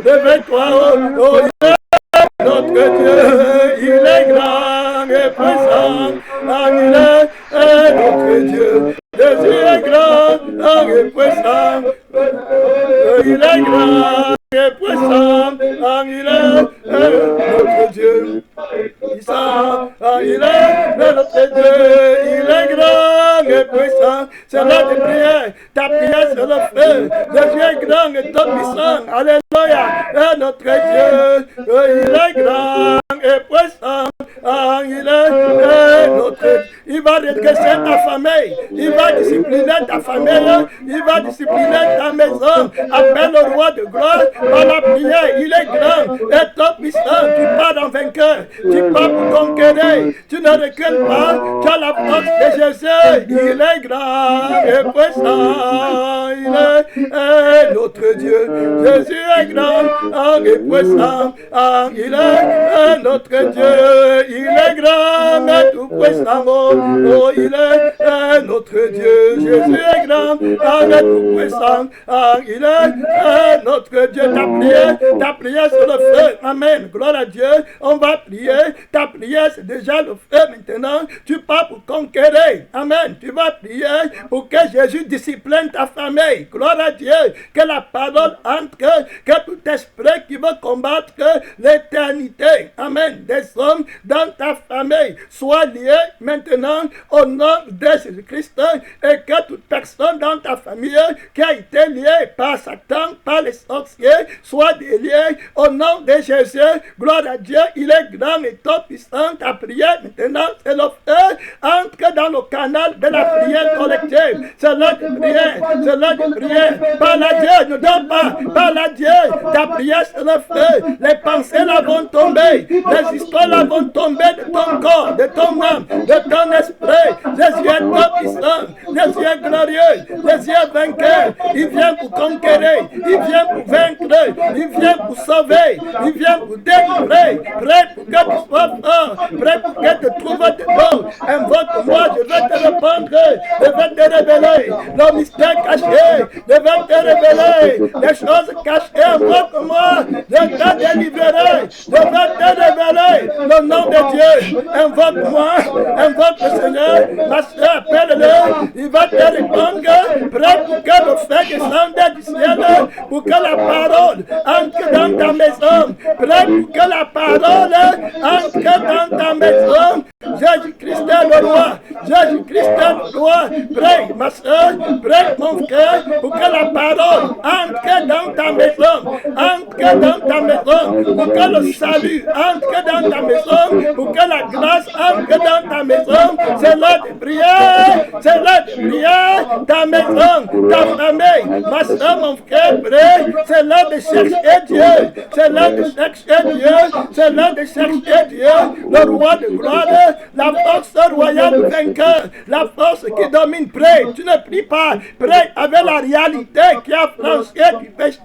réveille-toi, oh, notre Dieu, il est grand et puissant, il est notre Dieu. Jésus est grand et puissant, il est grand et puissant, il est notre Dieu. Il est notre Dieu, il est grand et puissant. C'est l'heure de prière. Ta prière, c'est le feu. Jésus est grand et tout puissant. Alléluia. Et notre Dieu, il est grand et puissant. Il est notre Dieu. Il va redresser ta famille. Il va discipliner ta famille. Il va discipliner ta maison. Appelle le roi de gloire par la prière. Il est grand et tout puissant. Tu pars en vainqueur. Tu pars pour conquérir. Tu ne recules pas. Tu as la force de Jésus. Il est grand et puissant. Il est notre Dieu. Jésus est grand et puissant. Il est notre Dieu. Il est grand et tout puissant. Oh, il est notre Dieu. Jésus est grand et tout puissant. Il est notre Dieu. Ta prière c'est le feu. Amen. Gloire à Dieu. On va prier. Ta prière c'est déjà le feu maintenant. Tu pars pour conquérir. Amen. Tu vas prier pour que Jésus discipline ta famille. Gloire à Dieu. Que la parole entre, que tout esprit qui veut combattre l'éternité. Amen. Des hommes dans ta famille soient liés maintenant au nom de Jésus-Christ et que toute personne dans ta famille qui a été liée par Satan, par les sorciers, soit déliée au nom de Jésus. Gloire à Dieu. Il est grand et tout puissant. Ta prière maintenant, c'est le feu. Entre dans le canal de la prière collective. C'est l'heure de prière. C'est l'heure de prière. Parle à Dieu. Ne dors pas. Parle à Dieu. Ta prière, c'est le feu. Les pensées là vont tomber. Les histoires là vont tomber de ton corps, de ton âme, de ton esprit. Jésus est tout puissant. Jésus est glorieux. Jésus est vainqueur. Il vient pour conquérir. Il vient pour vaincre. Il vient pour sauver. Il vient pour délivrer. Prêt pour que tu sois fort. Prêt pour que tu trouves de bon. Invoque-moi, je vais te répondre. Je vais te révéler le mystère caché. Je vais te révéler les choses cachées. Invoque-moi, je te délivrerai. Je vais te révéler le nom de Dieu. Invoque-moi, invoque le Seigneur. Ma soeur, appelle-le. Il va te répondre. Prêt pour que le feu descende du ciel. Pour que la parole entre dans ta maison. Prêt pour que la parole entre dans ta maison. Jésus-Christ est le roi. Jésus-Christ est le roi. Prie, ma soeur, prie, mon frère, pour que la parole entre dans ta maison. Entre dans ta maison. Pour que le salut entre dans ta maison. Pour que la grâce entre dans ta maison. C'est l'heure de prière. C'est l'heure de prière. Ta maison, ta famille, ma soeur, mon frère, prie. C'est l'heure de chercher Dieu. C'est l'heure de chercher Dieu. C'est l'heure de chercher Dieu. Le roi de gloire. La force royale vainqueur, la force qui domine, prie, tu ne pries pas, prie avec la réalité qui a franchi du péché,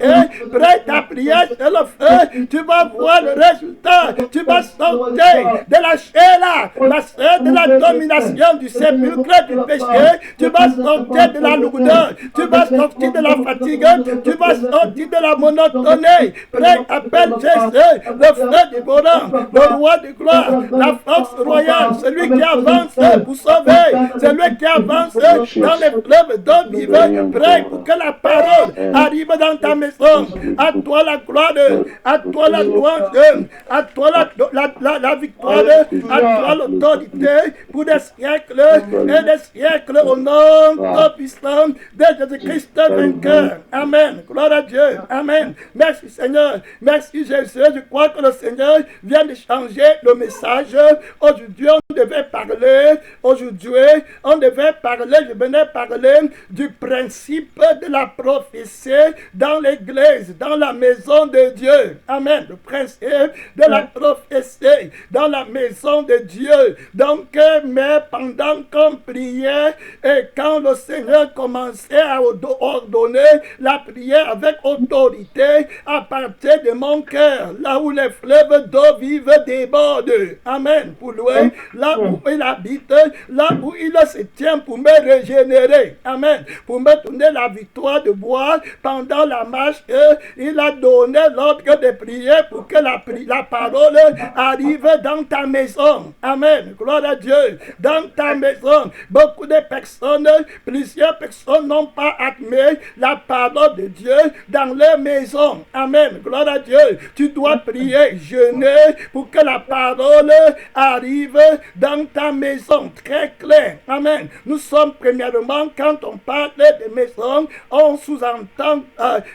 prie ta prière c'est le feu, tu vas voir le résultat, tu vas sortir de la chair la chair de la domination du sépulcre du péché, tu vas sortir de la lourdeur, tu vas sortir de la fatigue, tu vas sortir de la monotonie, prie, appelle Jésus, le feu du bonheur, le roi de gloire, la force royale, celui qui avance pour sauver, celui qui avance dans les fleuves d'eau vive, prie pour que la parole arrive dans ta maison. À toi la gloire, à toi la louange, à toi la victoire, à toi l'autorité pour des siècles et des siècles au nom tout puissant de Jésus-Christ vainqueur. Amen. Gloire à Dieu. Amen. Merci Seigneur. Merci Jésus. Je crois que le Seigneur vient de changer le message. Aujourd'hui, on devait parler, je venais parler du principe de la prophétie dans l'église, dans la maison de Dieu. Amen. Le principe de la prophétie dans la maison de Dieu. Donc, mais pendant qu'on priait et quand le Seigneur commençait à ordonner la prière avec autorité à partir de mon cœur, là où les fleuves d'eau vive débordent. Amen. Pour louer, là où il habite, là où il se tient pour me régénérer. Amen. Pour me donner la victoire de boire pendant la marche qu'il a donnée donné l'ordre de prier pour que la parole arrive dans ta maison. Amen. Gloire à Dieu. Dans ta maison, beaucoup de personnes, plusieurs personnes n'ont pas admis la parole de Dieu dans leur maison. Amen. Gloire à Dieu. Tu dois prier, jeûner pour que la parole arrive dans ta maison. Très clair. Amen. Nous sommes premièrement, quand on parle de maison, on sous-entend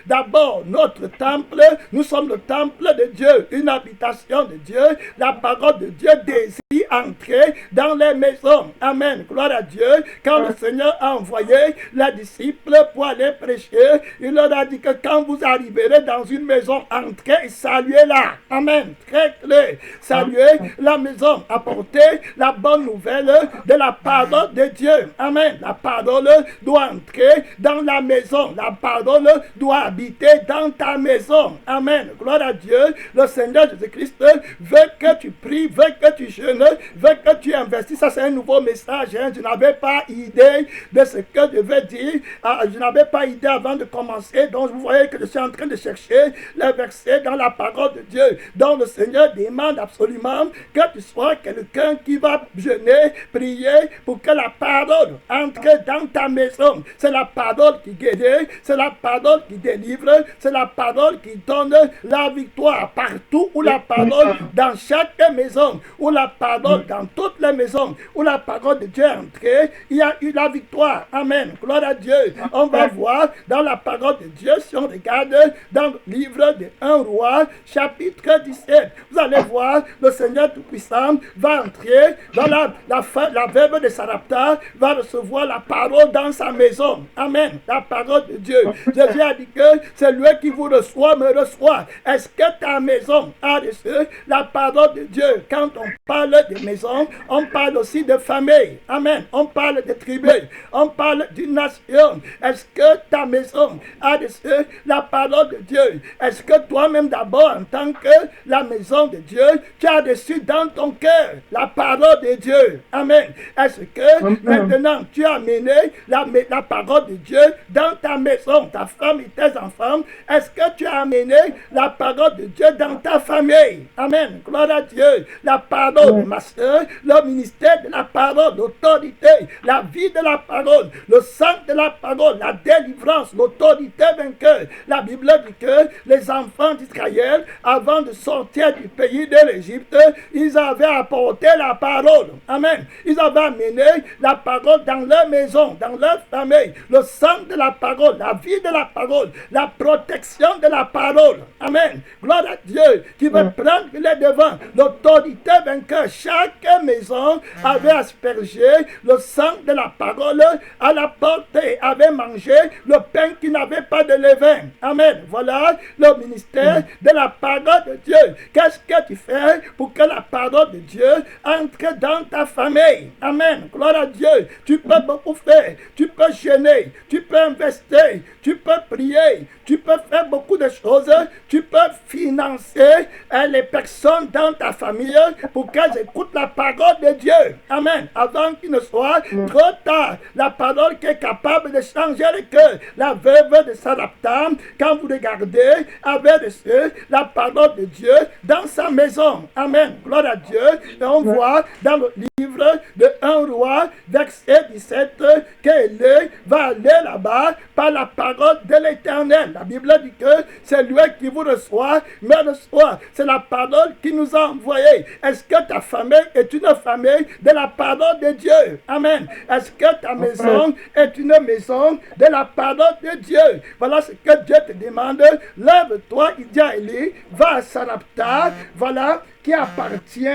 d'abord notre temple. Nous sommes le temple de Dieu, une habitation de Dieu. La parole de Dieu désire entrer dans les maisons. Amen. Gloire à Dieu. Quand le Seigneur a envoyé les disciples pour aller prêcher, il leur a dit que quand vous arriverez dans une maison, entrez et saluez-la. Amen. Très clair. Saluez la maison. Apportez la bonne nouvelle de la parole de Dieu. Amen. La parole doit entrer dans la maison. La parole doit habiter dans ta maison. Amen. Gloire à Dieu. Le Seigneur Jésus-Christ veut que tu pries, veut que tu jeûnes, veut que tu investisses. Ça, c'est un nouveau message. Je n'avais pas idée de ce que je vais dire. Je n'avais pas idée avant de commencer. Donc, vous voyez que je suis en train de chercher les versets dans la parole de Dieu. Donc, le Seigneur demande absolument que tu sois quelqu'un qui va jeûner, prier pour que la parole entre dans ta maison. C'est la parole qui guérit, c'est la parole qui délivre, c'est la parole qui donne la victoire partout où la parole, dans chaque maison, où la parole, dans toutes les maisons, où la parole de Dieu est entrée, il y a eu la victoire. Amen. Gloire à Dieu. On va voir dans la parole de Dieu, si on regarde dans le livre de 1 Roi, chapitre 17, vous allez voir, le Seigneur Tout-Puissant va entrer dans la veuve de Sarepta, va recevoir la parole dans sa maison. Amen. La parole de Dieu. Jésus a dit que c'est lui qui vous reçoit, me reçoit. Est-ce que ta maison a reçu la parole de Dieu? Quand on parle de maison, on parle aussi de famille. Amen. On parle de tribus. On parle d'une nation. Est-ce que ta maison a reçu la parole de Dieu? Est-ce que toi-même d'abord, en tant que la maison de Dieu, tu as reçu dans ton cœur la parole de Dieu? Amen. Est-ce que maintenant tu as amené la parole de Dieu dans ta maison, ta femme et tes enfants? Est-ce que tu as amené la parole de Dieu dans ta famille? Amen. Gloire à Dieu. La parole de ma soeur, le ministère de la parole, l'autorité, la vie de la parole, le sang de la parole, la délivrance, l'autorité vainqueur. La Bible dit que les enfants d'Israël, avant de sortir du pays de l'Égypte, ils avaient apporté la parole. Amen. Ils avaient amené la parole dans leur maison, dans leur famille. Le sang de la parole, la vie de la parole, la protection de la parole. Amen. Gloire à Dieu qui veut prendre les devants. L'autorité vainqueur. Chaque maison avait aspergé le sang de la parole à la porte et avait mangé le pain qui n'avait pas de levain. Amen. Voilà le ministère de la parole de Dieu. Qu'est-ce que tu fais pour que la parole de Dieu entre dans ta famille? Amen. Gloire à Dieu. Tu peux beaucoup faire. Tu peux jeûner. Tu peux investir. Tu peux prier. Tu peux faire beaucoup de choses. Tu peux financer les personnes dans ta famille pour qu'elles écoutent la parole de Dieu. Amen. Avant qu'il ne soit trop tard. La parole qui est capable de changer le cœur. La veuve de Sarepta, quand vous regardez, avait reçu la parole de Dieu dans sa maison. Amen. Gloire à Dieu. Et on voit dans le livre de 1 Roi, verset 17, qu'elle va aller là-bas par la parole de l'Éternel. La Bible dit que c'est lui qui vous reçoit, me reçoit. C'est la parole qui nous a envoyés. Est-ce que ta famille est une famille de la parole de Dieu? Amen. Est-ce que ta maison est une maison de la parole de Dieu? Voilà ce que Dieu te demande. Lève-toi, il dit à Élie, va à Sarepta, voilà, qui appartient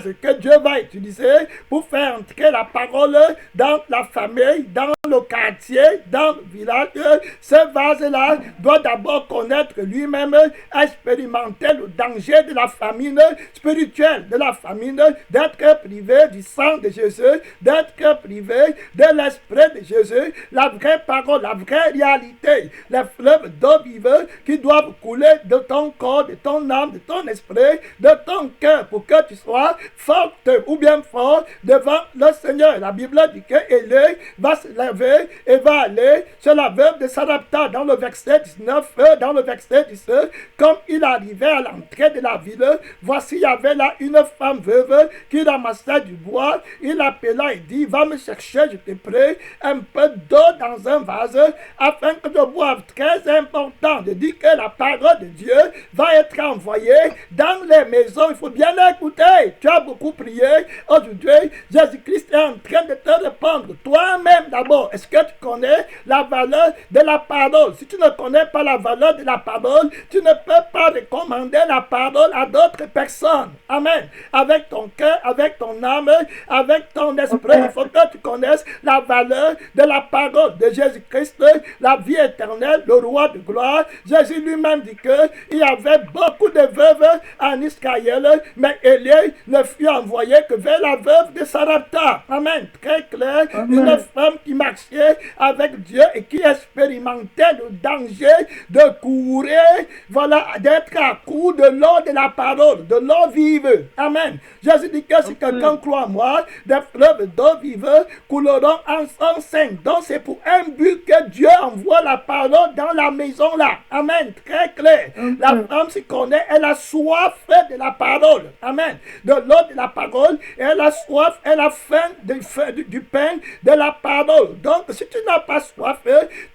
ce que Dieu va utiliser pour faire entrer la parole dans la famille, dans le quartier, dans le village. Ce vase-là doit d'abord connaître lui-même, expérimenter le danger de la famine spirituelle, de la famine, d'être privé du sang de Jésus, d'être privé de l'esprit de Jésus, la vraie parole, la vraie réalité, les fleuves d'eau vive qui doivent couler de ton corps, de ton âme, de ton esprit, de ton cœur, pour que tu tu sois forte ou bien fort devant le Seigneur. La Bible dit que Élie va se lever et va aller sur la veuve de Sarepta dans le verset 19, dans le verset 10. Comme il arrivait à l'entrée de la ville, voici il y avait là une femme veuve qui ramassait du bois. Il appela et dit, va me chercher, je te prie, un peu d'eau dans un vase afin que je boive. Très important de dire que la parole de Dieu va être envoyée dans les maisons. Il faut bien l'écouter. Tu as beaucoup prié. Aujourd'hui, Jésus-Christ est en train de te répondre. Toi-même d'abord, est-ce que tu connais la valeur de la parole? Si tu ne connais pas la valeur de la parole, tu ne peux pas recommander la parole à d'autres personnes. Amen. Avec ton cœur, avec ton âme, avec ton esprit, il faut que tu connaisses la valeur de la parole de Jésus-Christ, la vie éternelle, le roi de gloire. Jésus lui-même dit qu'il y avait beaucoup de veuves en Israël, mais Élie ne fut envoyé que vers la veuve de Sarepta. Amen. Très clair. Amen. Une femme qui marchait avec Dieu et qui expérimentait le danger de courir, voilà, d'être à court de l'eau de la parole, de l'eau vive. Amen. Jésus dit que si quelqu'un croit en moi, des fleuves d'eau vive couleront en son sein. Donc c'est pour un but que Dieu envoie la parole dans la maison là. Amen. Très clair. La femme s'y connaît, elle a soif de la parole. Amen. De l'eau de la parole, elle a soif, elle a faim du pain de la parole. Donc si tu n'as pas soif,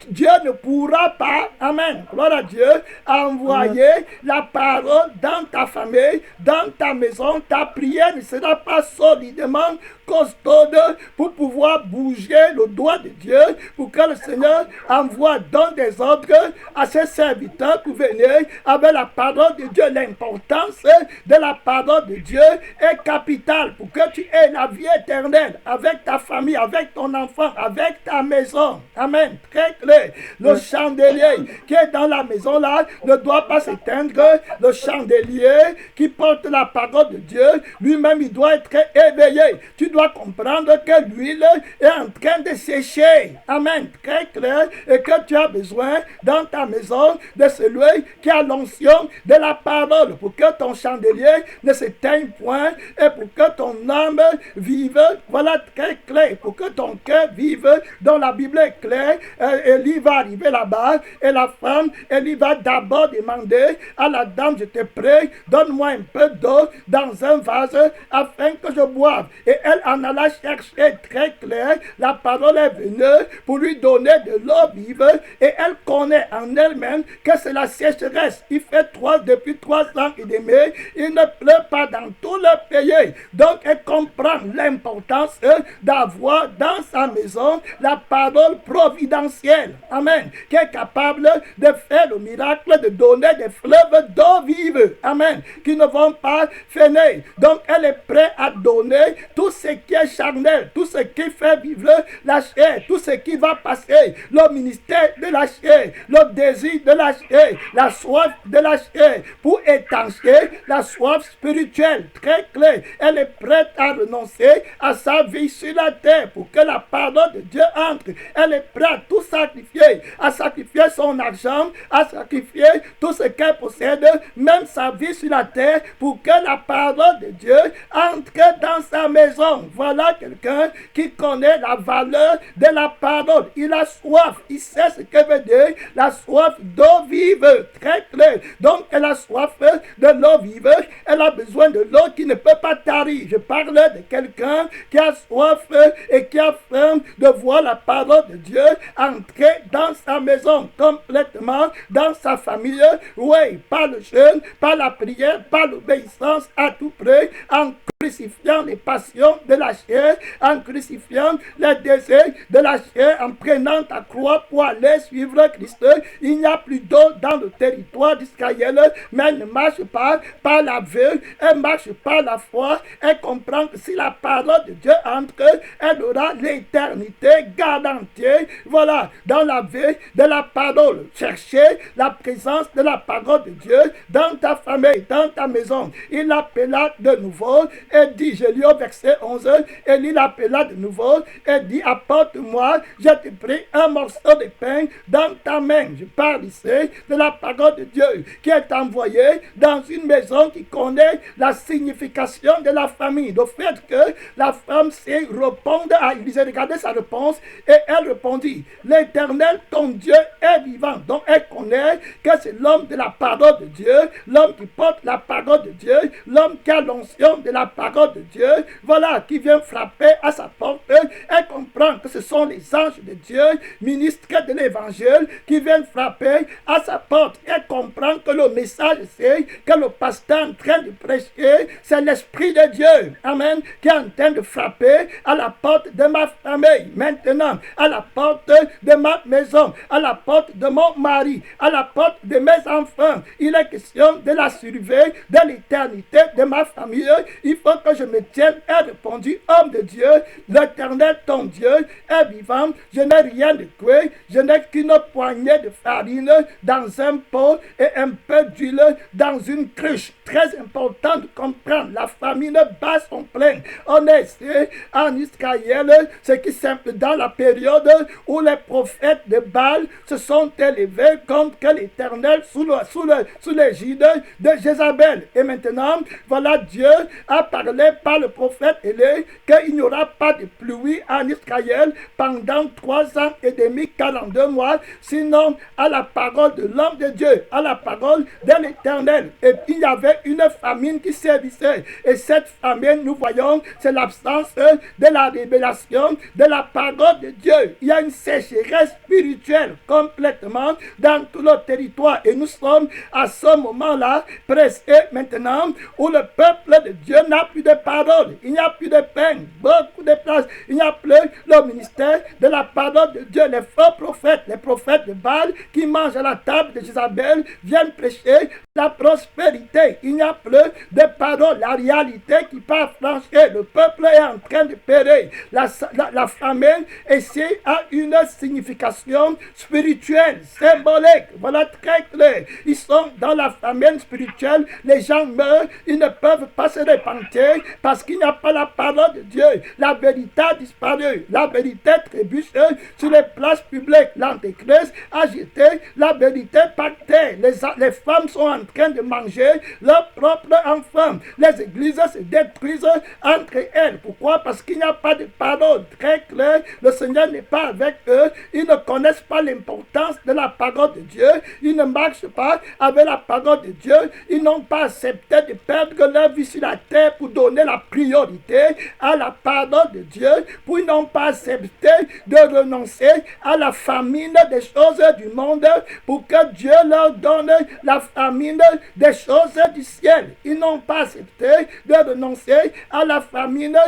Dieu ne pourra pas, amen, gloire à Dieu, envoyer la parole dans ta famille, dans ta maison. Ta prière ne sera pas solidement costaude pour pouvoir bouger le doigt de Dieu, pour que le Seigneur envoie dans des ordres à ses serviteurs pour venir avec la parole de Dieu. L'importance de la parole de Dieu est capitale pour que tu aies la vie éternelle avec ta famille, avec ton enfant, avec ta maison. Amen. Très clair. Le chandelier qui est dans la maison là ne doit pas s'éteindre. Le chandelier qui porte la parole de Dieu, lui-même il doit être éveillé. Tu dois comprendre que l'huile est en train de sécher. Amen. Très clair. Et que tu as besoin dans ta maison de celui qui a l'onction de la parole pour que ton chandelier ne s'éteigne point et pour que ton âme vive. Voilà, très clair. Pour que ton cœur vive. Dans la Bible est claire. Élie va arriver là-bas et la femme, Élie va d'abord demander à la dame, je te prie, donne-moi un peu d'eau dans un vase afin que je boive. Et elle en alla chercher, très clair. La parole est venue pour lui donner de l'eau vive et elle connaît en elle-même que c'est la sécheresse. Il fait depuis 3 ans et demi, il ne pleut pas dans tout le pays. Donc elle comprend l'importance d'avoir dans sa maison la parole providentielle. Amen. Qui est capable de faire le miracle de donner des fleuves d'eau vive. Amen. Qui ne vont pas finir. Donc elle est prête à donner tout ce qui est charnel, tout ce qui fait vivre la chair, tout ce qui va passer, le ministère de la chair, le désir de la chair, la soif de la chair, pour étancher la soif spirituelle. Très clair. Elle est prête à renoncer à sa vie sur la terre pour que la parole de Dieu entre. Elle est prête à tout sacrifier, à sacrifier son argent, à sacrifier tout ce qu'elle possède, même sa vie sur la terre, pour que la parole de Dieu entre dans sa maison. Voilà quelqu'un qui connaît la valeur de la parole. Il a soif, il sait ce que veut dire la soif d'eau vive. Très clair. Donc elle a soif de l'eau vive, elle a besoin de l'eau qui ne peut pas tarir. Je parle de quelqu'un qui a soif et qui a faim de voir la parole de Dieu entrer dans sa maison complètement, dans sa famille. Oui, par le jeûne, par la prière, par l'obéissance à tout prix, en crucifiant les passions de la chair, en crucifiant les désirs de la chair, en prenant ta croix pour aller suivre Christ. Il n'y a plus d'eau dans le territoire d'Israël, mais elle ne marche pas par la vue, elle marche par la foi. Elle comprend que si la parole de Dieu entre, elle aura l'éternité garantie. Voilà, dans la vie de la parole. Cherchez la présence de la parole de Dieu dans ta famille, dans ta maison. Il appela de nouveau et dit, je lis au verset 11, 11, Élie l'appela de nouveau et dit, apporte-moi, je te prie, un morceau de pain dans ta main. Je parle ici de la parole de Dieu qui est envoyée dans une maison qui connaît la signification de la famille. Le fait que la femme sait répondre à Élisée, regardez sa réponse, et elle répondit, l'Éternel, ton Dieu, est vivant. Donc elle connaît que c'est l'homme de la parole de Dieu, l'homme qui porte la parole de Dieu, l'homme qui a l'onction de la parole de Dieu, voilà, qui vient frapper à sa porte. Elle comprend que ce sont les anges de Dieu, ministres de l'évangile, qui viennent frapper à sa porte. Elle comprend que le message, c'est que le pasteur est en train de prêcher, c'est l'Esprit de Dieu, amen, qui est en train de frapper à la porte de ma famille, maintenant, à la porte de ma maison, à la porte de mon mari, à la porte de mes enfants. Il est question de la survie de l'éternité de ma famille. Il faut que je me tienne. Elle répondit, homme de Dieu, l'Éternel ton Dieu est vivant. Je n'ai rien de cuit, je n'ai qu'une poignée de farine dans un pot et un peu d'huile dans une cruche. Très important de comprendre, la famine bat son plein. On est ici en Israël, ce qui simple dans la période où les prophètes de Baal se sont élevés contre l'Éternel sous l'égide de Jézabel. Et maintenant, voilà, Dieu a parlé par le prophète Élie qu'il n'y aura pas de pluie en Israël pendant 3 ans et demi, 42 mois, sinon à la parole de l'homme de Dieu, à la parole de l'Éternel. Et il y avait une famine qui sévissait. Et cette famine, nous voyons, c'est l'absence de la révélation de la parole de Dieu. Il y a une sécheresse spirituelle complètement dans tout le territoire. Et nous sommes à ce moment-là, pressés maintenant, où le peuple de Dieu n'a plus de parole. Il n'y a plus de pain, beaucoup de place. Il n'y a plus le ministère de la parole de Dieu. Les faux prophètes, les prophètes de Baal qui mangent à la table de Jézabel viennent prêcher la prospérité. Il n'y a plus de parole. La réalité qui peut franchir. Le peuple est en train de périr. La famine ici a une signification spirituelle, symbolique. Voilà, très clair. Ils sont dans la famine spirituelle. Les gens meurent. Ils ne peuvent pas se repentir parce qu'il n'y a pas la parole de Dieu. La vérité a disparu. La vérité trébuche sur les places publiques. L'Antéchrist a jeté la vérité par terre. Les femmes sont en train de manger leurs propres enfants. Les églises se détruisent entre elles. Pourquoi? Parce qu'il n'y a pas de parole très claire. Le Seigneur n'est pas avec eux. Ils ne connaissent pas l'importance de la parole de Dieu. Ils ne marchent pas avec la parole de Dieu. Ils n'ont pas accepté de perdre leur vie sur la terre pour donner la priorité à la parole de Dieu. Ils n'ont pas accepté de renoncer à la famine des choses du monde pour que Dieu leur donne la famine des choses du ciel. Ils n'ont pas accepté de renoncer à la famine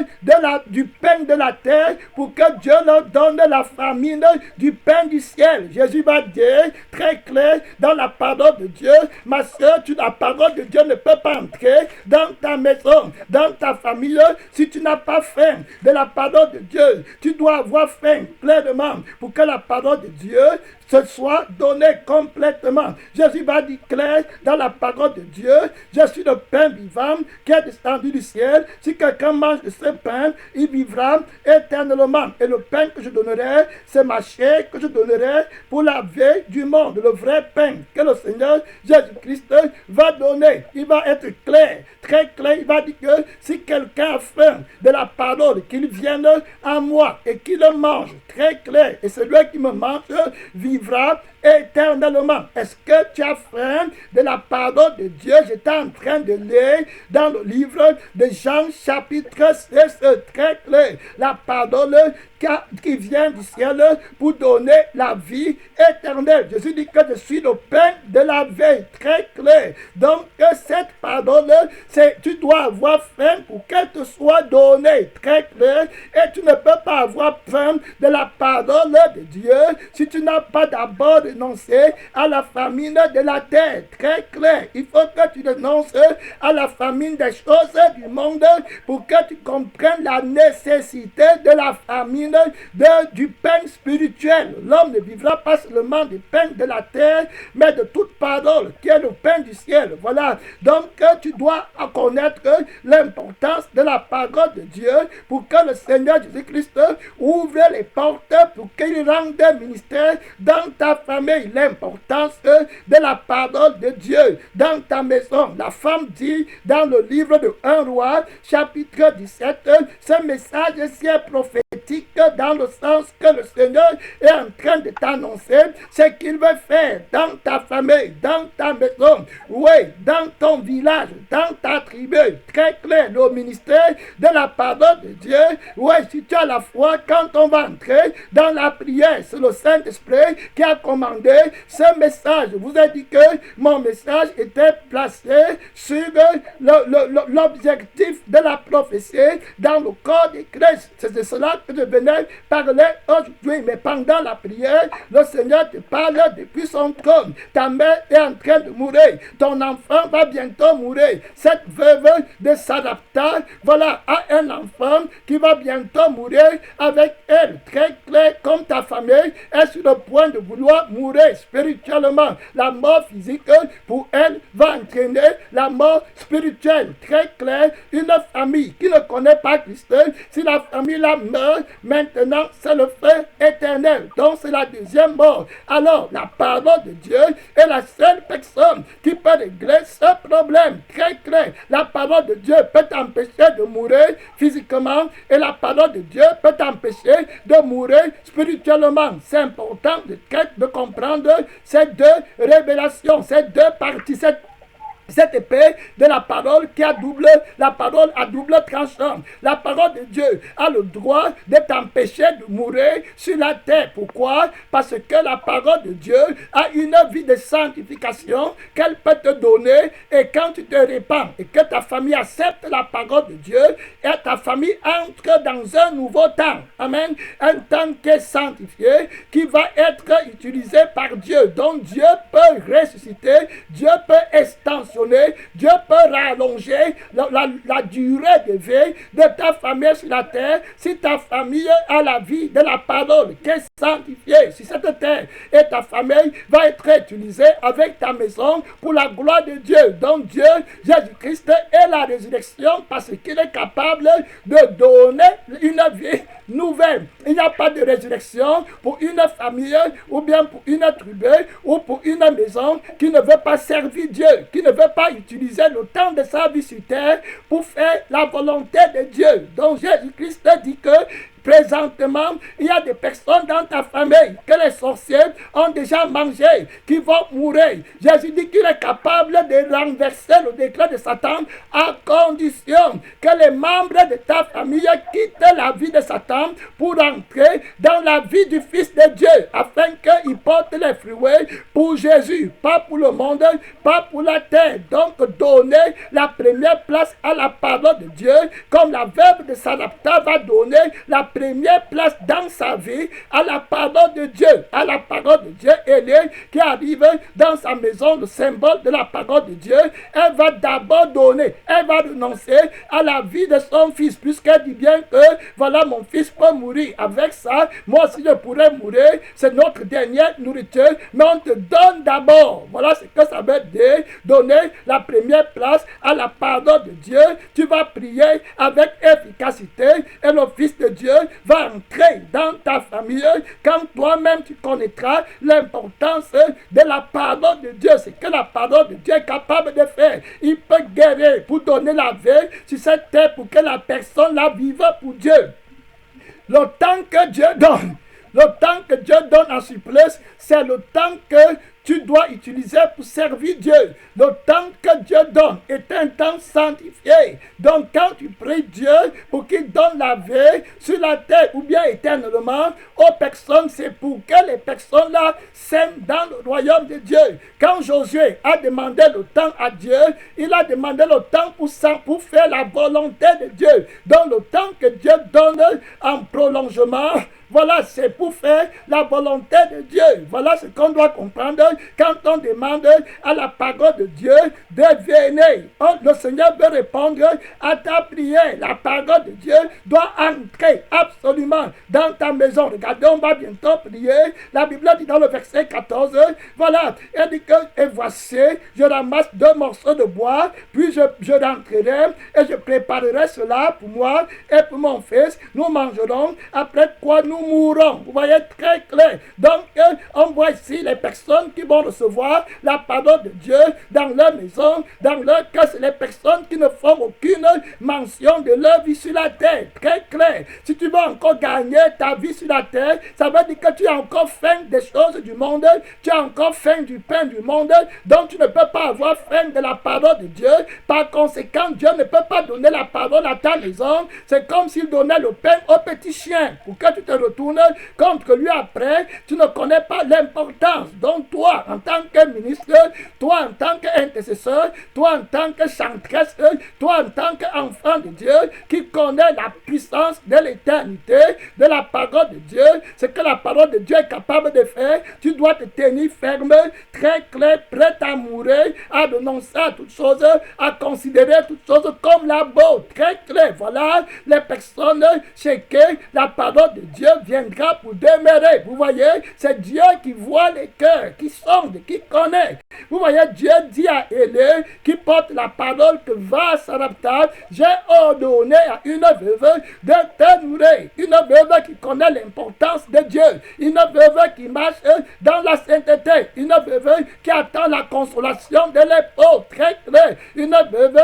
du pain de la terre pour que Dieu leur donne la famine du pain du ciel. Jésus va dire très clair dans la parole de Dieu, ma soeur, la parole de Dieu ne peut pas entrer dans ta maison, dans ta famille, si tu n'as pas faim de la parole de Dieu. Tu dois avoir faim clairement pour que la parole de Dieu se soit donné complètement. Jésus va dire clair dans la parole de Dieu, je suis le pain vivant qui est descendu du ciel. Si quelqu'un mange de ce pain, il vivra éternellement. Et le pain que je donnerai, c'est ma chair que je donnerai pour la vie du monde. Le vrai pain que le Seigneur Jésus-Christ va donner. Il va être clair, très clair. Il va dire que si quelqu'un a faim de la parole, qu'il vienne à moi et qu'il le mange. Très clair. Et celui qui me mange vivra éternellement. Est-ce que tu as faim de la parole de Dieu? J'étais en train de lire dans le livre de Jean chapitre 6, très clair. La parole qui vient du ciel pour donner la vie éternelle. Jésus dit que je suis le pain de la vie, très clair. Donc cette parole, tu dois avoir faim pour qu'elle te soit donnée, très clair. Et tu ne peux pas avoir faim de la parole de Dieu si tu n'as pas d'abord renoncer à la famine de la terre. Très clair. Il faut que tu renonces à la famine des choses du monde pour que tu comprennes la nécessité de la famine du pain spirituel. L'homme ne vivra pas seulement du pain de la terre, mais de toute parole qui est le pain du ciel. Voilà. Donc, tu dois connaître l'importance de la parole de Dieu pour que le Seigneur Jésus-Christ ouvre les portes pour qu'il rende ministère dans ta famille. L'importance de la parole de Dieu dans ta maison. La femme dit dans le livre de 1 Roi, chapitre 17, ce message-ci est prophétique dans le sens que le Seigneur est en train de t'annoncer ce qu'il veut faire dans ta famille, dans ta maison, oui, dans ton village, dans ta tribu. Très clair, le ministère de la parole de Dieu. Oui, si tu as la foi, quand on va entrer dans la prière, c'est le Saint-Esprit qui a commandé ce message. Je vous ai dit que mon message était placé sur l'objectif de la prophétie dans le corps de Christ. C'est de cela que je venais parler aujourd'hui. Mais pendant la prière, le Seigneur te parle depuis son trône. Ta mère est en train de mourir. Ton enfant va bientôt mourir. Cette veuve de Sarepta, voilà, a un enfant qui va bientôt mourir avec elle. Très clair, comme ta famille est sur le point de vouloir mourir spirituellement. La mort physique, pour elle, va entraîner la mort spirituelle. Très clair, une famille qui ne connaît pas Christ, si la famille la meurt, maintenant, c'est le feu éternel. Donc, c'est la deuxième mort. Alors, la parole de Dieu est la seule personne qui peut régler ce problème. Très clair, la parole de Dieu peut t'empêcher de mourir physiquement et la parole de Dieu peut t'empêcher de mourir spirituellement. C'est important de comprendre ces deux révélations, ces deux parties, cette épée de la parole qui a la parole à double tranchant. La parole de Dieu a le droit de t'empêcher de mourir sur la terre. Pourquoi? Parce que la parole de Dieu a une vie de sanctification qu'elle peut te donner, et quand tu te répands et que ta famille accepte la parole de Dieu, et ta famille entre dans un nouveau temps. Amen. Un temps qui est sanctifié, qui va être utilisé par Dieu. Donc Dieu peut ressusciter, Dieu peut extensionner, Dieu peut rallonger la durée de vie de ta famille sur la terre si ta famille a la vie de la parole qui est sanctifiée sur cette terre, et ta famille va être utilisée avec ta maison pour la gloire de Dieu. Donc Dieu, Jésus-Christ est la résurrection parce qu'il est capable de donner une vie nouvelle. Il n'y a pas de résurrection pour une famille ou bien pour une tribu ou pour une maison qui ne veut pas servir Dieu, qui ne veut pas utiliser le temps de sa vie sur terre pour faire la volonté de Dieu. Donc Jésus-Christ dit que présentement, il y a des personnes dans ta famille que les sorciers ont déjà mangé, qui vont mourir. Jésus dit qu'il est capable de renverser le décret de Satan à condition que les membres de ta famille quittent la vie de Satan pour entrer dans la vie du Fils de Dieu, afin qu'il porte les fruits pour Jésus, pas pour le monde, pas pour la terre. Donc, donner la première place à la parole de Dieu, comme la veuve de Sarepta va donner la première place dans sa vie à la parole de Dieu, à la parole de Dieu. Élie qui arrive dans sa maison, le symbole de la parole de Dieu, elle va d'abord donner, elle va renoncer à la vie de son fils, puisqu'elle dit bien que voilà, mon fils peut mourir, avec ça moi aussi je pourrais mourir, c'est notre dernière nourriture, mais on te donne d'abord. Voilà ce que ça veut dire, donner la première place à la parole de Dieu. Tu vas prier avec efficacité et le Fils de Dieu va entrer dans ta famille quand toi-même tu connaîtras l'importance de la parole de Dieu. C'est que la parole de Dieu est capable de faire. Il peut guérir pour donner la vie sur cette terre pour que la personne la vive pour Dieu. Le temps que Dieu donne, le temps que Dieu donne en surplus, c'est le temps que tu dois utiliser pour servir Dieu. Le temps que Dieu donne est un temps sanctifié. Donc quand tu pries Dieu pour qu'il donne la vie sur la terre ou bien éternellement aux personnes, c'est pour que les personnes-là s'aiment dans le royaume de Dieu. Quand Josué a demandé le temps à Dieu, il a demandé le temps pour faire la volonté de Dieu. Donc le temps que Dieu donne en prolongement, Voilà, c'est pour faire la volonté de Dieu. Voilà ce qu'on doit comprendre quand on demande à la parole de Dieu de venir. Le Seigneur veut répondre à ta prière. La parole de Dieu doit entrer absolument dans ta maison. Regardez, on va bientôt prier. La Bible dit dans le verset 14, voilà, elle dit que, et voici, je ramasse 2 morceaux de bois, puis je rentrerai et je préparerai cela pour moi et pour mon fils. Nous mangerons, après quoi nous mourrons. Vous voyez très clair. Donc, on voit ici les personnes qui vont recevoir la parole de Dieu dans leur maison, dans leur cœur. C'est les personnes qui ne font aucune mention de leur vie sur la terre. Très clair. Si tu veux encore gagner ta vie sur la terre, ça veut dire que tu as encore faim des choses du monde, tu as encore faim du pain du monde, donc tu ne peux pas avoir faim de la parole de Dieu. Par conséquent, Dieu ne peut pas donner la parole à ta maison. C'est comme s'il donnait le pain au petit chien pour que tu te retournes contre lui après. Tu ne connais pas l'importance. Donc toi, en tant que ministre, toi en tant qu'intercesseur, toi en tant que chantresse, toi en tant qu'enfant de Dieu qui connaît la puissance de l'éternité, de la parole de Dieu, ce que la parole de Dieu est capable de faire, tu dois te tenir ferme, très clair, prêt à mourir, à renoncer à toutes choses, à considérer toutes choses comme la bonne. Très clair. Voilà les personnes chez qui la parole de Dieu viendra pour demeurer. Vous voyez, c'est Dieu qui voit les cœurs, qui sonde, qui connaît. Vous voyez, Dieu dit à Élie, qui porte la parole que va à Sarepta, j'ai ordonné à une veuve de te nourrir. Une veuve qui connaît l'importance de Dieu. Une veuve qui marche dans la sainteté. Une veuve qui attend la consolation de l'époux. Très clair. Une veuve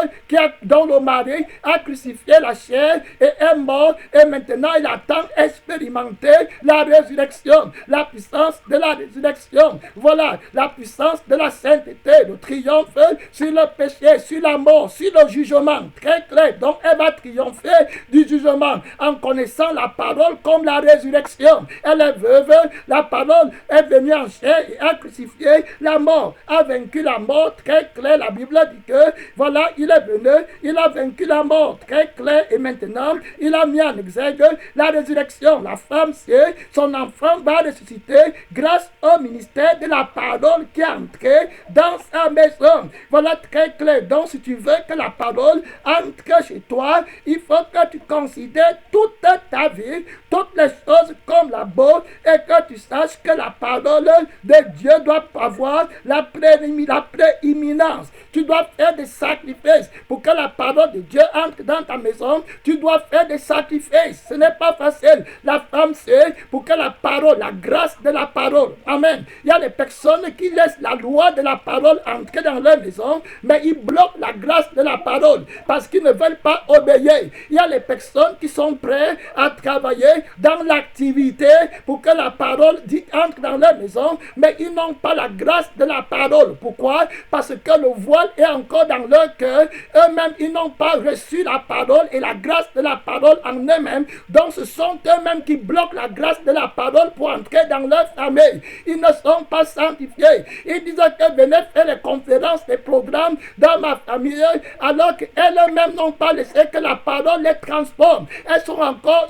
dont le mari a crucifié la chair et est mort. Et maintenant, il attend expérimenter la résurrection. La puissance de la résurrection. Voilà, la puissance de la sainteté. Le triomphe sur le péché, sur la mort, sur le jugement. Très clair. Donc, elle va triompher du jugement en connaissant la parole comme la résurrection. Elle est veuve. La parole est venue en chair et a crucifié la mort. A vaincu la mort. Très clair. La Bible dit que, voilà, il est venu. Il a vaincu la mort. Très clair. Et maintenant, il a mis en exergue la résurrection. La femme sait, son enfant va ressusciter grâce au ministère de la parole qui est entré dans sa maison. Voilà très clair. Donc, si tu veux que la parole entre chez toi, il faut que tu considères toute ta vie, toutes les choses comme la bonne et que tu saches que la parole de Dieu doit avoir la prééminence. Tu dois faire des sacrifices pour que la parole de Dieu entre dans ta maison. Tu dois faire des sacrifices. Ce n'est pas facile. La femme sait pour que la parole, la grâce de la parole. Amen. Il y a des personnes qui laissent la loi de la parole entrer dans leur maison, mais ils bloquent la grâce de la parole parce qu'ils ne veulent pas obéir. Il y a les personnes qui sont prêtes à travailler dans l'activité pour que la parole dite entre dans leur maison, mais ils n'ont pas la grâce de la parole. Pourquoi? Parce que le voile est encore dans leur cœur. Eux-mêmes, ils n'ont pas reçu la parole et la grâce de la parole en eux-mêmes. Donc, ce sont eux-mêmes qui bloquent la grâce de la parole pour entrer dans leur famille. Ils ne sont pas sanctifiés. Ils disent que venez faire les conférences, les programmes dans ma famille, alors qu'elles-mêmes n'ont pas laissé que la parole les transforme.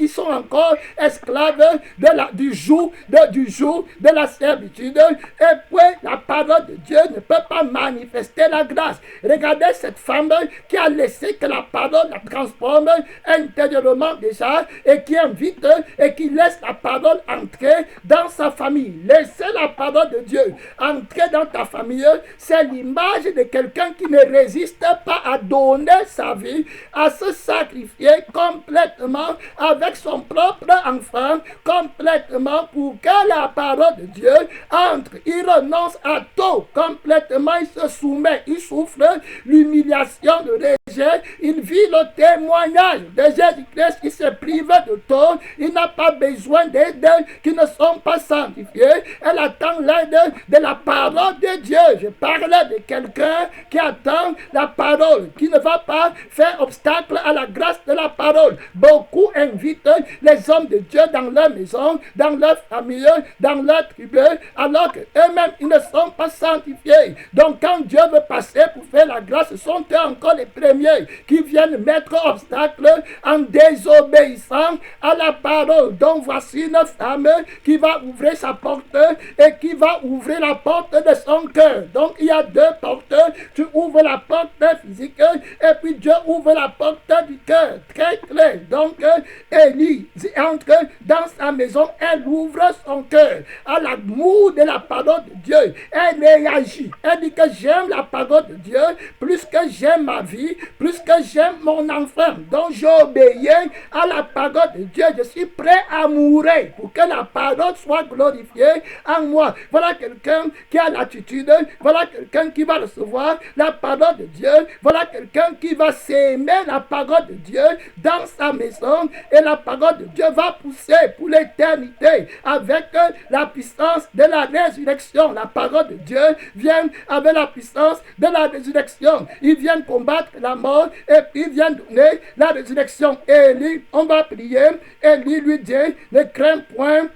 Ils sont encore esclaves du joug de la servitude. Et puis, la parole de Dieu ne peut pas manifester la grâce. Regardez cette femme qui a laissé que la parole la transforme intérieurement déjà et qui invite et qui laisse la parole entrer dans sa famille. Laissez la parole de Dieu entrer dans ta famille. C'est l'image de quelqu'un qui ne résiste pas à donner sa vie, à se sacrifier complètement avec son propre enfant, complètement pour que la parole de Dieu entre. Il renonce à tout complètement, il se soumet, il souffre l'humiliation de rejet, il vit le témoignage de Jésus-Christ qui se prive de tout, il n'a pas besoin d'aide qui ne sont pas sanctifiés, elle attend l'aide de la parole de Dieu. Je parlais de quelqu'un qui attend la parole, qui ne va pas faire obstacle à la grâce de la parole. Beaucoup invitent les hommes de Dieu dans leur maison, dans leur famille, dans leur tribu, alors qu'eux-mêmes, ils ne sont pas sanctifiés. Donc, quand Dieu veut passer pour faire la grâce, ce sont eux encore les premiers qui viennent mettre obstacle en désobéissant à la parole. Donc, Donc voici une femme qui va ouvrir sa porte et qui va ouvrir la porte de son cœur. Donc il y a deux portes. Tu ouvres la porte physique et puis Dieu ouvre la porte du cœur. Très clair. Donc Élie entre dans sa maison, elle ouvre son cœur à l'amour de la parole de Dieu. Elle réagit. Elle dit que j'aime la parole de Dieu plus que j'aime ma vie, plus que j'aime mon enfant. Donc j'obéis à la parole de Dieu. Je suis prêt à mourir pour que la parole soit glorifiée en moi. Voilà quelqu'un qui a l'attitude. Voilà quelqu'un qui va recevoir la parole de Dieu. Voilà quelqu'un qui va s'aimer la parole de Dieu dans sa maison. Et la parole de Dieu va pousser pour l'éternité avec la puissance de la résurrection. La parole de Dieu vient avec la puissance de la résurrection. Il vient combattre la mort et puis il vient donner la résurrection. Et lui, on va prier. Et lui dit, ne crains point.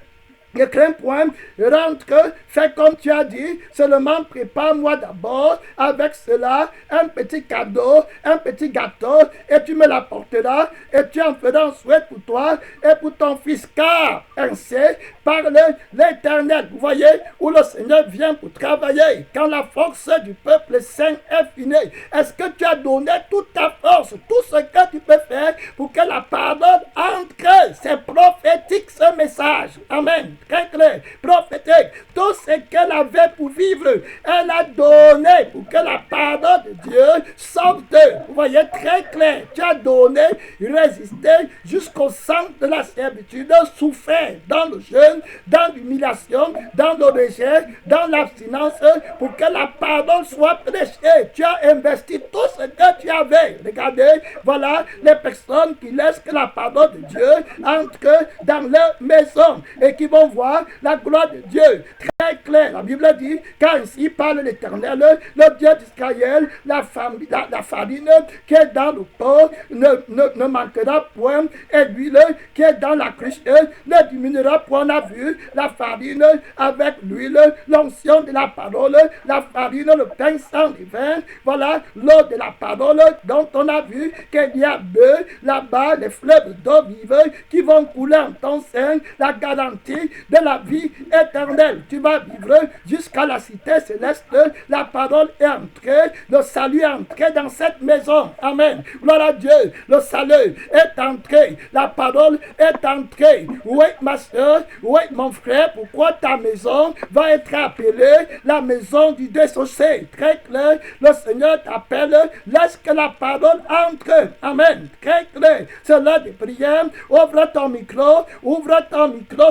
Ne crains point, rentre, fais comme tu as dit, seulement prépare-moi d'abord avec cela un petit cadeau, un petit gâteau, et tu me l'apporteras, et tu en feras un souhait pour toi et pour ton fils, car ainsi parle l'Éternel. Vous voyez où le Seigneur vient pour travailler, quand la force du peuple saint est finie. Est-ce que tu as donné toute ta force, tout ce que tu peux faire pour que la parole entre? C'est prophétique ce message. Amen. Très clair, prophétique, tout ce qu'elle avait pour vivre, elle a donné pour que la parole de Dieu sorte. Vous voyez, très clair, tu as donné, résisté jusqu'au centre de la servitude, souffert dans le jeûne, dans l'humiliation, dans le rejet, dans l'abstinence, pour que la parole soit prêchée. Tu as investi tout ce que tu avais. Regardez, voilà les personnes qui laissent que la parole de Dieu entre dans leur maison et qui vont voir la gloire de Dieu. Très clair, la Bible dit, car ainsi parle l'Éternel, le Dieu d'Israël, la farine qui est dans le pot ne manquera point, et l'huile qui est dans la cruche ne diminuera point. On a vu la farine avec l'huile, l'onction de la parole, la farine, le pain sans levain, voilà l'eau de la parole. Donc on a vu qu'il y a deux là-bas, les fleuves d'eau vive qui vont couler en ton sein, la garantie de la vie éternelle. Tu vas vivre jusqu'à la cité céleste. La parole est entrée, le salut est entré dans cette maison. Amen. Gloire à Dieu. Le salut est entré, la parole est entrée. Oui, ma soeur, oui, mon frère, pourquoi ta maison va être appelée la maison du désaucé? Très clair, le Seigneur t'appelle, laisse que la parole entre. Amen. Très clair. C'est l'heure de prière. Ouvre ton micro,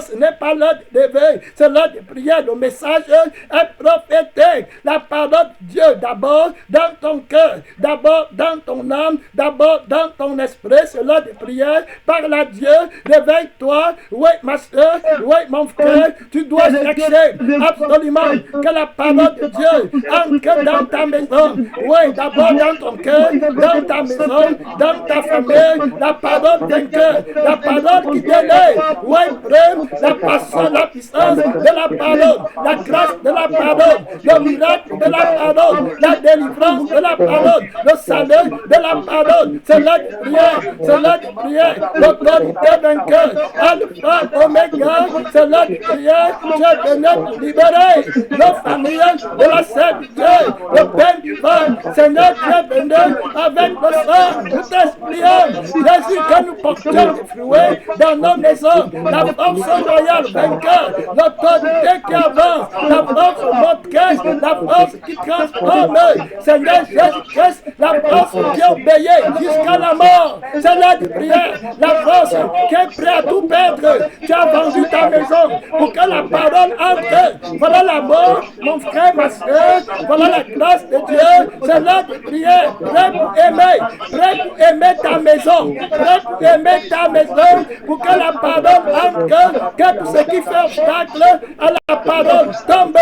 ce n'est pas l'heure de lever, c'est l'heure de prière. Le message est prophétique. La parole de Dieu d'abord dans ton cœur, d'abord dans ton âme, d'abord dans ton esprit. C'est l'heure de prière. Parle à Dieu, réveille-toi. Oui, ma soeur, oui, mon frère, tu dois chercher absolument que la parole de Dieu entre dans ta maison. Oui, d'abord dans ton cœur, dans ta maison, dans ta famille. La parole d'un cœur, la parole qui t'élève. Oui, prends la passion, la puissance de la parole, la grâce de la parole, le miracle de la parole, la délivrance de la parole, le salut de la parole. C'est là de prière, c'est là de prière, l'autorité d'un cœur, alpha, oméga, c'est là de prière. Tu es venu pour libérer nos familles de la servitude, le pain du vin. Seigneur, tu es venu avec le sang, nous t'exprions, Jésus, que nous portions des fruits dans nos maisons, la force royale vainqueur, l'autorité qui avance, la force motrice, la force qui transforme, Seigneur Jésus-Christ, la force qui obéit jusqu'à la mort. C'est là de prière, la force qui est prête à tout perdre. Tu as vendu ta maison pour que la parole entre. Voilà la mort, mon frère, ma soeur, voilà la grâce de Dieu. C'est là de prière, prêt pour aimer ta maison, prêt pour aimer ta maison, pour que la parole entre, que tout ce qui fait obstacle à la parole tombe.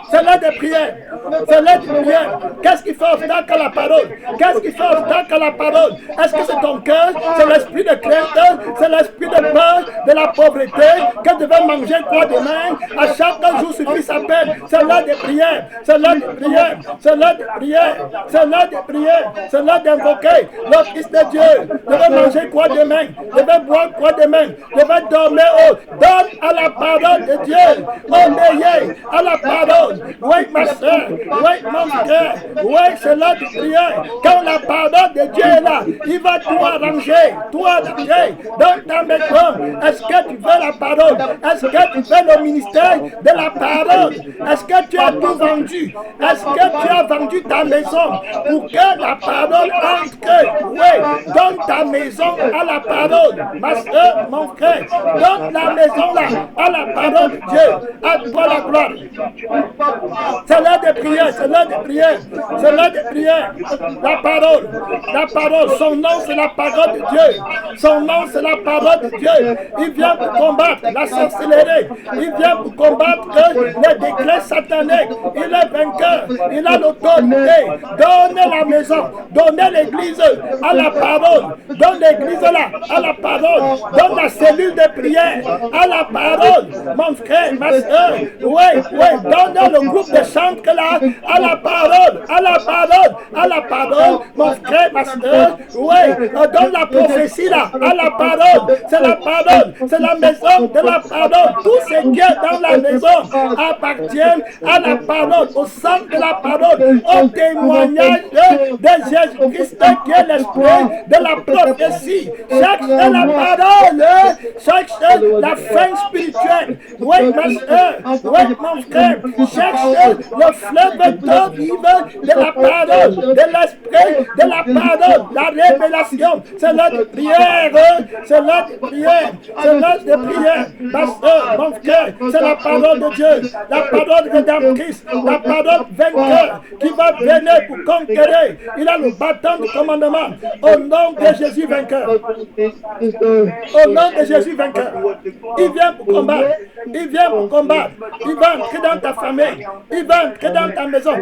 C'est l'heure de prière. C'est l'heure de prière. Qu'est-ce qui fait obstacle à la parole? Qu'est-ce qui fait obstacle à la parole? Est-ce que c'est ton cœur? C'est l'esprit de crainte? C'est l'esprit de peur, de la pauvreté? Que tu veux manger quoi demain? À chaque jour Saint-Fils s'appelle. C'est l'heure des prières. C'est l'heure des prières. C'est l'heure des prières. C'est l'heure des prières. C'est l'heure d'invoquer le Fils de Dieu. Je vais manger quoi demain? Je vais boire quoi demain? Je vais dormir. Oh, donne à la parole de Dieu. Obéissez à la parole. Oui, ma soeur. Oui, mon frère. Oui, c'est l'heure de prière. Quand la parole de Dieu est là, il va tout arranger. Tout arranger. Dans ta maison. Est-ce que tu veux la parole? Est-ce que tu veux le ministère de la parole? Est-ce que tu as tout vendu? Est-ce que tu as vendu ta maison pour que la parole entre? Oui, donne ta maison à la parole. Ma soeur, mon frère, donne la maison là à la parole de Dieu. À toi la gloire. C'est l'heure de prière, c'est l'heure de prière, c'est l'heure de prière. La parole, son nom c'est la parole de Dieu. Son nom c'est la parole de Dieu. Il vient pour combattre la sorcellerie. Il vient pour combattre les décrets sataniques. Il est vainqueur. Il a l'autorité. Donnez la maison. Donnez l'église à la parole. Donne l'église là à la parole. Donne la cellule de prière à la parole. Mon frère, ma soeur. Oui. Donne le groupe de chante là à la parole. À la parole. À la parole. Mon frère, ma soeur. Oui. Donne la prophétie là à la parole. C'est la parole. C'est la maison de la parole. Tout ce qui est dans la maison appartient à la parole, au centre de la parole, au témoignage de Jésus-Christ qui est l'esprit de la prophétie. Cherche la parole, cherche la fin spirituelle. Oui, ma soeur, oui, mon frère, cherche le fleuve d'eau vive de la parole, de l'esprit de la parole, la révélation. C'est l'heure de prière, c'est l'heure de prière, c'est l'heure de prière. Ma soeur, mon frère, c'est la parole de Dieu, la parole rédemptrice, la parole vainqueur qui va venir pour conquérir. Il a le bâton du commandement. Au nom de Jésus vainqueur. Au nom de Jésus vainqueur. Il vient pour combattre. Il vient pour combattre. Il va entrer dans ta famille. Il va entrer dans ta maison.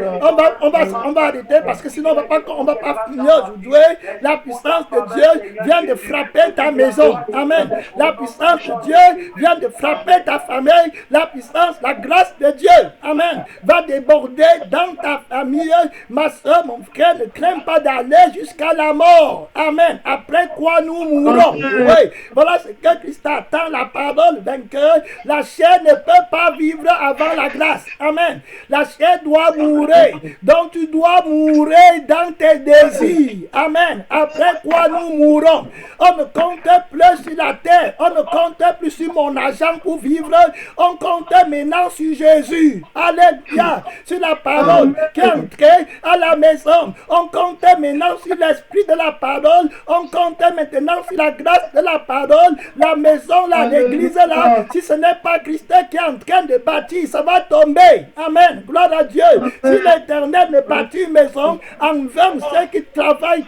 On va arrêter parce que sinon on va pas finir aujourd'hui. La puissance de Dieu vient de frapper ta maison. Amen. La puissance de Dieu vient de frapper ta famille. La puissance, la grâce de Dieu, amen, va déborder dans ta famille. Ma soeur, mon frère, ne crains pas d'aller jusqu'à la mort. Amen. Après quoi nous mourrons. Oui. Voilà ce que Christ attend, la parole vainqueur. La chair ne peut pas vivre avant la grâce. Amen. La chair doit mourir. Donc tu dois mourir dans tes désirs. Amen. Après quoi nous mourrons. On ne compte plus sur la terre. On ne compte plus sur mon argent pour vivre. On compte maintenant sur Jésus. Alléluia. Sur la parole qui est entrée à la maison. On compte maintenant sur l'esprit de la parole. On compte maintenant sur la grâce de la parole. La maison là, l'église là. Si ce n'est pas Christ qui est en train de bâtir, ça va tomber. Amen. Gloire à Dieu. Si l'Éternel ne bâtit une maison, en vain, ceux qui travaillent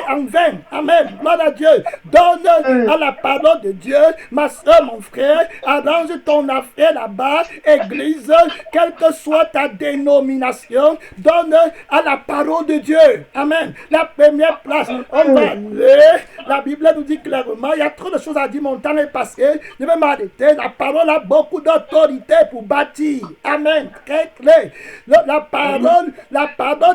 en vain. Amen. Gloire à Dieu. Donne à la parole de Dieu, ma soeur, mon frère, arrange ton affaire là-bas, église, quelle que soit ta dénomination, donne à la parole de Dieu. Amen. La première place, on va aller. La Bible nous dit clairement, il y a trop de choses à dire, mon temps est passé, je vais m'arrêter. La parole a beaucoup d'autorité pour bâtir. Amen. Très clair. La parole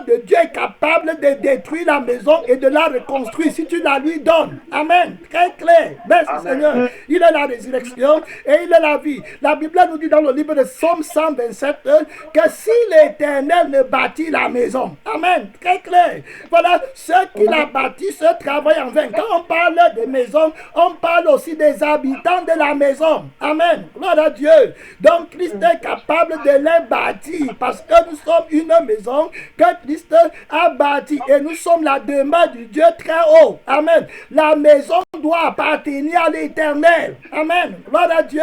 de Dieu est capable de détruire la maison et de la reconstruire si tu la lui donnes. Amen. Très clair. Merci Seigneur. Il est la résurrection et il est la vie. La Bible nous dit dans le livre de Psaume 127 que si l'Éternel ne bâtit la maison, amen, très clair. Voilà, ceux qui la bâtissent travaillent en vain. Quand on parle de maison, on parle aussi des habitants de la maison. Amen. Gloire à Dieu. Donc Christ est capable de les bâtir parce que nous sommes une maison que Christ a bâtie et nous sommes la demeure du Dieu très haut. Amen. La maison doit appartenir à l'Éternel. Amen. Gloire à Dieu.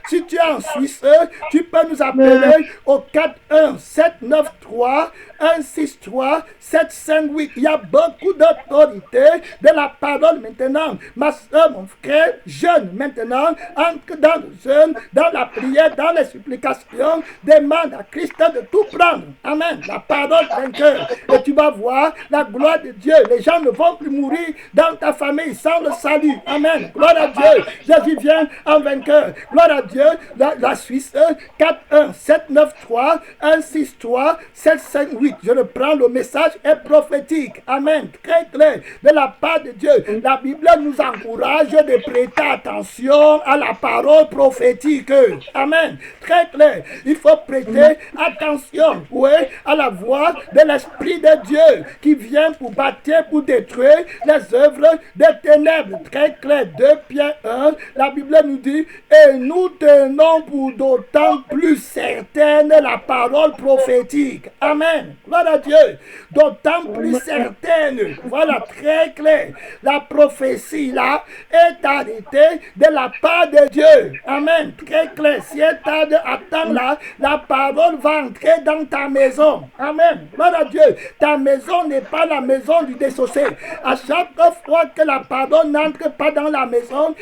Si tu es en Suisse, tu peux nous appeler au 41 793 1, 6, 3, 7, 5, 8. Il y a beaucoup d'autorité de la parole maintenant. Ma soeur, mon frère, jeune maintenant, entre dans le jeûne, dans la prière, dans les supplications, demande à Christ de tout prendre. Amen. La parole vainqueur. Et tu vas voir la gloire de Dieu. Les gens ne vont plus mourir dans ta famille sans le salut. Amen. Gloire à Dieu. Jésus vient en vainqueur. Gloire à Dieu. La Suisse, 4, 1, 7, 9, 3, 1, 6, 3, 7, 5, 8. Je reprends, le message est prophétique. Amen. Très clair. De la part de Dieu. La Bible nous encourage de prêter attention à la parole prophétique. Amen. Très clair. Il faut prêter attention, oui, à la voix de l'Esprit de Dieu qui vient pour bâtir, pour détruire les œuvres des ténèbres. Très clair. 2 Pierre 1, la Bible nous dit, et nous tenons pour d'autant plus certaine la parole prophétique. Amen. Gloire à Dieu. D'autant plus certaine. Voilà, très clair. La prophétie là est arrêtée de la part de Dieu. Amen. Très clair. Si elle tarde, attends là, la parole va entrer dans ta maison. Amen. Gloire à Dieu. Ta maison n'est pas la maison du désocié. À chaque fois que la parole n'entre pas dans la maison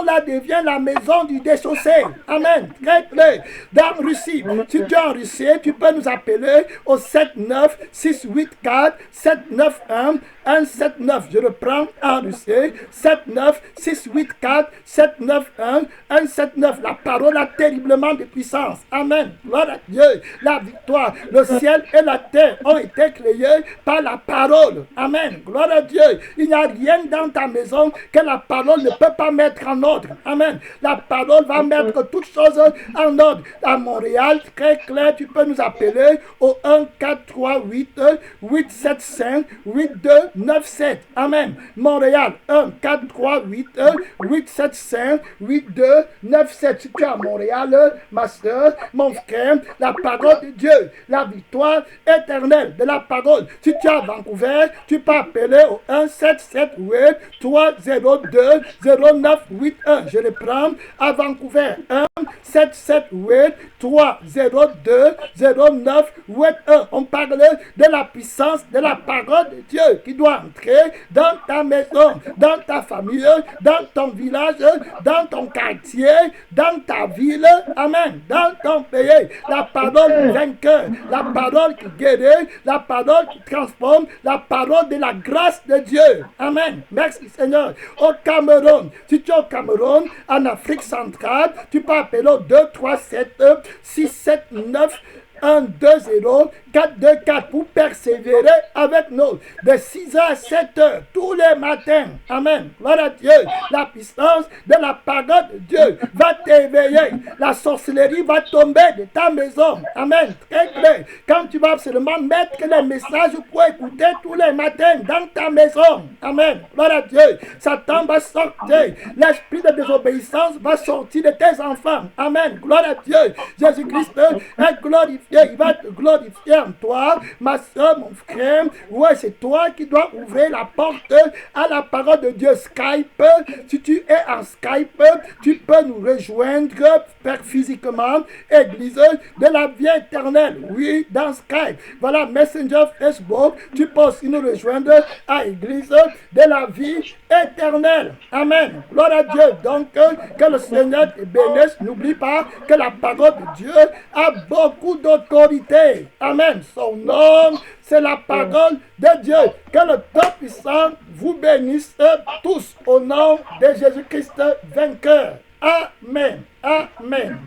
là devient la maison du désocié. Amen. Très clair. Dans Russie, si tu es en Russie, tu peux nous appeler au 7 9 6 8 4 7 9 1 1 7 9. Je reprends en Russie. 7 9 6 8 4 7 9 1 1 7 9. La parole a terriblement de puissance. Amen. Gloire à Dieu. La victoire. Le ciel et la terre ont été créés par la parole. Amen. Gloire à Dieu. Il n'y a rien dans ta maison que la parole ne peut pas mettre en ordre. Amen. La parole va mettre toutes choses en ordre. À Montréal, très clair, tu peux nous appeler au 1 4 3 8 8 7 5 8 2 9 7. Amen. Montréal, 1 4 3 8 8 7 5 8 2 9 7. Si tu es à Montréal, ma soeur, mon frère, la parole de Dieu, la victoire éternelle de la parole. Si tu es à Vancouver, tu peux appeler au 1 7 7 8 3 0 2 0 9 8 1. Je le prends à Vancouver. 1 7 7 8 3 0 2 0 9 8 1. On parle de la puissance de la parole de Dieu qui doit entrer dans ta maison, dans ta famille, dans ton village, dans ton quartier, dans ta ville. Amen. Dans ton pays. La parole vainqueur, la parole qui guérit, la parole qui transforme, la parole de la grâce de Dieu. Amen. Merci Seigneur. Au Cameroun, si tu es au Cameroun, en Afrique centrale, tu peux appeler au 2 3 7 6 7 9 1 2 0 4 2 4 pour persévérer avec nous de 6h à 7h tous les matins. Amen. Gloire à Dieu. La puissance de la parole de Dieu va t'éveiller. La sorcellerie va tomber de ta maison. Amen. Très clair. Quand tu vas seulement mettre les messages pour écouter tous les matins dans ta maison. Amen. Gloire à Dieu. Satan va sortir. L'esprit de désobéissance va sortir de tes enfants. Amen. Gloire à Dieu. Jésus-Christ est glorifié. Il va te glorifier en toi, ma soeur, mon frère. Ouais, c'est toi qui dois ouvrir la porte à la parole de Dieu. Skype, si tu es en Skype, tu peux nous rejoindre physiquement. Église de la vie éternelle. Oui, dans Skype. Voilà, Messenger, Facebook. Tu peux aussi nous rejoindre à Église de la vie éternelle. Amen. Gloire à Dieu. Donc, que le Seigneur te bénisse. N'oublie pas que la parole de Dieu a beaucoup d'autorité. Amen. Son nom, c'est la parole de Dieu. Que le Tout-Puissant vous bénisse tous au nom de Jésus-Christ vainqueur. Amen. Amen.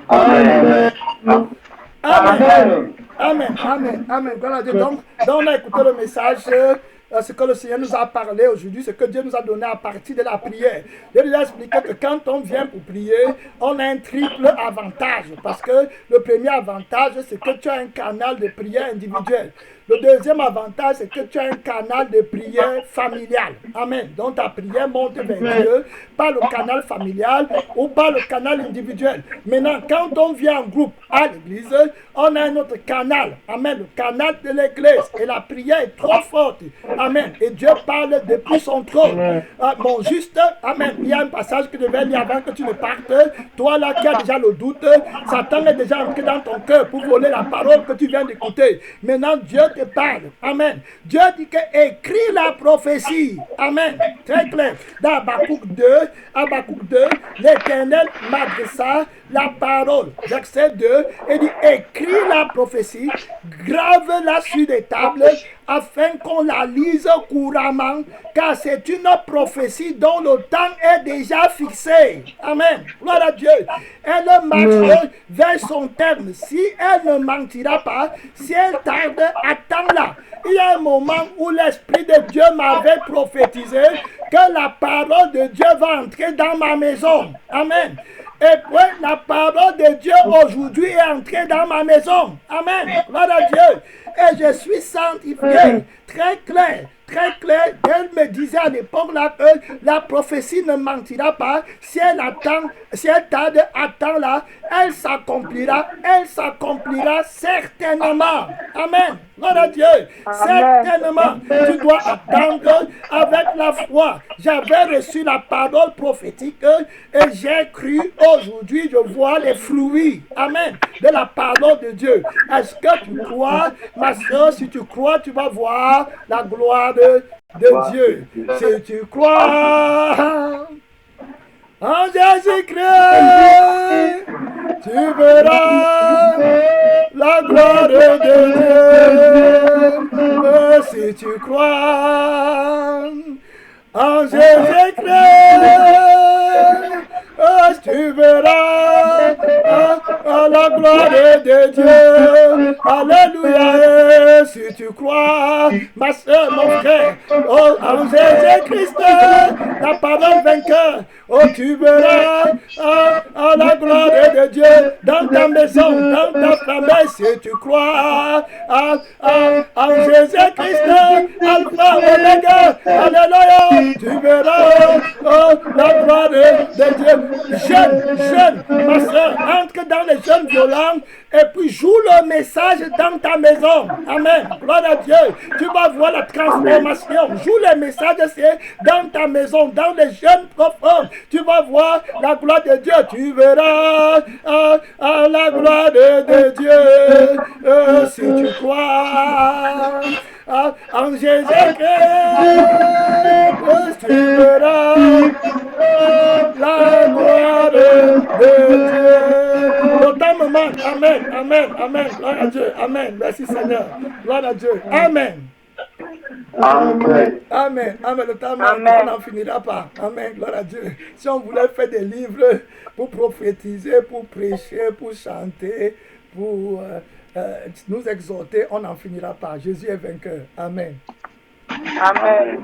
Amen. Amen. Amen. Amen. Amen. Gloire à Dieu. Donc, on a écouté le message. Ce que le Seigneur nous a parlé aujourd'hui, ce que Dieu nous a donné à partir de la prière. Je lui ai expliqué que quand on vient pour prier, on a un triple avantage. Parce que le premier avantage, c'est que tu as un canal de prière individuel. Le deuxième avantage, c'est que tu as un canal de prière familial. Amen. Donc ta prière monte vers Dieu par le canal familial ou par le canal individuel. Maintenant, quand on vient en groupe à l'église, on a un autre canal. Amen. Le canal de l'église. Et la prière est trop forte. Amen. Et Dieu parle depuis son trône. Mon juste, amen. Il y a un passage que je vais lire avant que tu ne partes. Toi là qui as déjà le doute, Satan est déjà entré dans ton cœur pour voler la parole que tu viens d'écouter. Maintenant, Dieu te parle. Amen. Dieu dit que écris la prophétie. Amen. Très clair. Dans Habakkuk 2, l'Éternel m'adressa la parole. Verset 2, il dit écris la prophétie, grave-la sur des tables afin qu'on la lise couramment, car c'est une prophétie dont le temps est déjà fixé. Amen. Gloire à Dieu. Elle marche vers son terme. Si elle ne mentira pas, si elle tarde, attends-la. Il y a un moment où l'Esprit de Dieu m'avait prophétisé que la parole de Dieu va entrer dans ma maison. Amen. Et puis la parole de Dieu aujourd'hui est entrée dans ma maison. Amen. Gloire à Dieu. Et je suis sanctifié. Très clair. Très clair, elle me disait à l'époque là que la prophétie ne mentira pas. Si elle attend, si elle tarde, attends-la, elle s'accomplira certainement. Amen. Gloire à Dieu. Amen. Certainement. Tu dois attendre avec la foi. J'avais reçu la parole prophétique et j'ai cru. Aujourd'hui, je vois les fruits. Amen. De la parole de Dieu. Est-ce que tu crois, ma soeur? Si tu crois, tu vas voir la gloire de Dieu. Si tu crois en Jésus-Christ, tu verras la gloire de Dieu. Si tu crois en Jésus-Christ, tu verras la gloire de Dieu. Alléluia. Si tu crois, ma soeur, mon frère, oh, en Jésus-Christ, la parole vainqueur, oh, tu verras la gloire de Dieu dans ta maison, dans ta famille. Si tu crois en Jésus-Christ, Alpha, Omega, alléluia, tu verras la gloire de Dieu. Jeune, ma soeur, entre dans les jeunes violents et puis joue le message dans ta maison. Amen. Gloire à Dieu. Tu vas voir la transformation. Joue les messages dans ta maison, dans les jeunes profonds. Tu vas voir la gloire de Dieu. Tu verras la gloire de Dieu. Si tu crois en Jésus-Christ, tu verras la gloire de Dieu. Amen, amen, amen. Gloire à Dieu. Amen. Merci Seigneur. Gloire à Dieu. Amen. Amen. Amen. Amen. Le temps on n'en finira pas. Amen. Gloire à Dieu. Si on voulait faire des livres pour prophétiser, pour prêcher, pour chanter, pour nous exhorter, on n'en finira pas. Jésus est vainqueur. Amen. Amen.